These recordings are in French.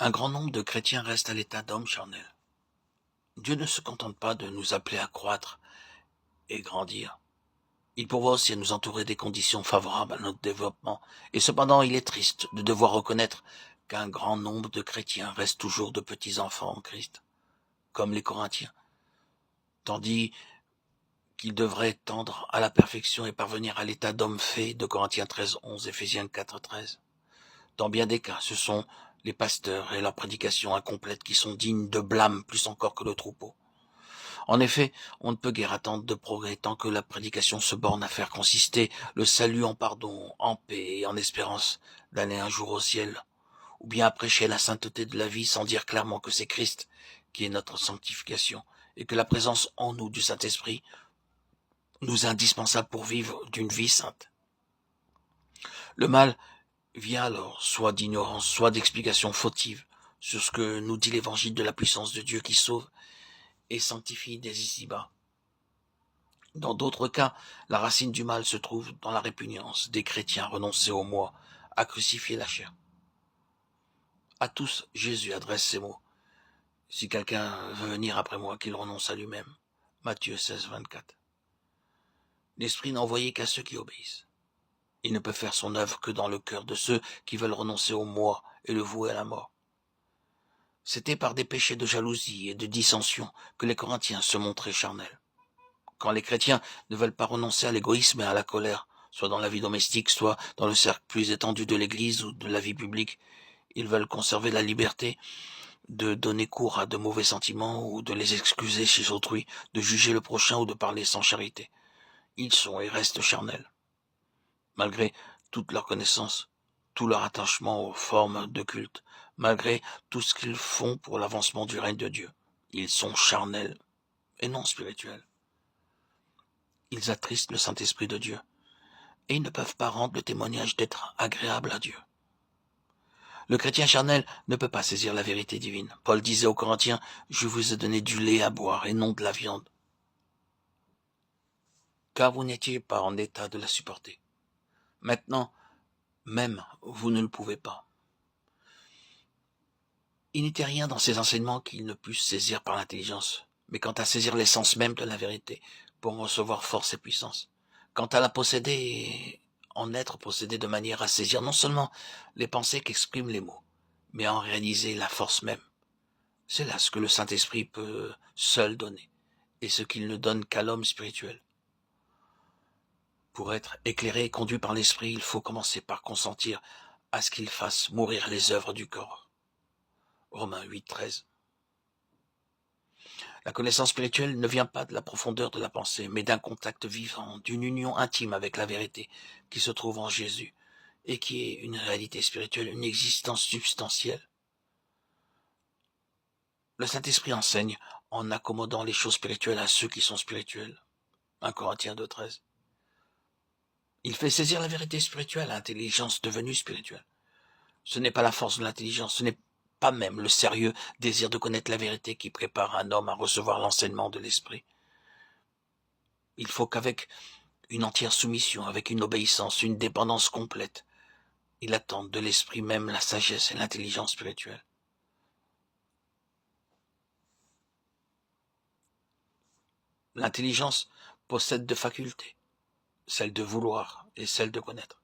Un grand nombre de chrétiens restent à l'état d'hommes charnels. Dieu ne se contente pas de nous appeler à croître et grandir. Il pourvoit aussi à nous entourer des conditions favorables à notre développement. Et cependant, il est triste de devoir reconnaître qu'un grand nombre de chrétiens restent toujours de petits enfants en Christ, comme les Corinthiens, tandis qu'ils devraient tendre à la perfection et parvenir à l'état d'homme fait de Corinthiens 13:11, Éphésiens 4:13. Dans bien des cas, ce sont les pasteurs et leur prédication incomplète qui sont dignes de blâme plus encore que le troupeau. En effet, on ne peut guère attendre de progrès tant que la prédication se borne à faire consister le salut en pardon, en paix et en espérance d'aller un jour au ciel, ou bien à prêcher la sainteté de la vie sans dire clairement que c'est Christ qui est notre sanctification et que la présence en nous du Saint-Esprit nous est indispensable pour vivre d'une vie sainte. Le mal vient alors soit d'ignorance, soit d'explications fautives sur ce que nous dit l'évangile de la puissance de Dieu qui sauve et sanctifie dès ici-bas. Dans d'autres cas, la racine du mal se trouve dans la répugnance des chrétiens renoncés au moi, à crucifier la chair. À tous, Jésus adresse ces mots. Si quelqu'un veut venir après moi, qu'il renonce à lui-même. Matthieu 16:24. L'Esprit n'a envoyé qu'à ceux qui obéissent. Il ne peut faire son œuvre que dans le cœur de ceux qui veulent renoncer au moi et le vouer à la mort. C'était par des péchés de jalousie et de dissension que les Corinthiens se montraient charnels. Quand les chrétiens ne veulent pas renoncer à l'égoïsme et à la colère, soit dans la vie domestique, soit dans le cercle plus étendu de l'Église ou de la vie publique, ils veulent conserver la liberté de donner cours à de mauvais sentiments ou de les excuser chez autrui, de juger le prochain ou de parler sans charité. Ils sont et restent charnels. Malgré toute leur connaissance, tout leur attachement aux formes de culte, malgré tout ce qu'ils font pour l'avancement du règne de Dieu, ils sont charnels et non spirituels. Ils attristent le Saint-Esprit de Dieu, et ils ne peuvent pas rendre le témoignage d'être agréables à Dieu. Le chrétien charnel ne peut pas saisir la vérité divine. Paul disait aux Corinthiens, « Je vous ai donné du lait à boire et non de la viande, car vous n'étiez pas en état de la supporter. Maintenant, même, vous ne le pouvez pas. » Il n'était rien dans ces enseignements qu'ils ne pussent saisir par l'intelligence, mais quant à saisir l'essence même de la vérité, pour en recevoir force et puissance, quant à la posséder et en être possédé de manière à saisir non seulement les pensées qu'expriment les mots, mais à en réaliser la force même. C'est là ce que le Saint-Esprit peut seul donner, et ce qu'il ne donne qu'à l'homme spirituel. Pour être éclairé et conduit par l'Esprit, il faut commencer par consentir à ce qu'il fasse mourir les œuvres du corps. Romains 8:13. La connaissance spirituelle ne vient pas de la profondeur de la pensée, mais d'un contact vivant, d'une union intime avec la vérité qui se trouve en Jésus et qui est une réalité spirituelle, une existence substantielle. Le Saint-Esprit enseigne en accommodant les choses spirituelles à ceux qui sont spirituels. 1 Corinthiens 2:13. Il fait saisir la vérité spirituelle à l'intelligence devenue spirituelle. Ce n'est pas la force de l'intelligence, ce n'est pas même le sérieux désir de connaître la vérité qui prépare un homme à recevoir l'enseignement de l'Esprit. Il faut qu'avec une entière soumission, avec une obéissance, une dépendance complète, il attende de l'Esprit même la sagesse et l'intelligence spirituelle. L'intelligence possède deux facultés, celle de vouloir et celle de connaître.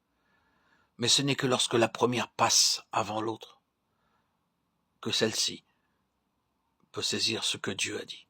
Mais ce n'est que lorsque la première passe avant l'autre que celle-ci peut saisir ce que Dieu a dit.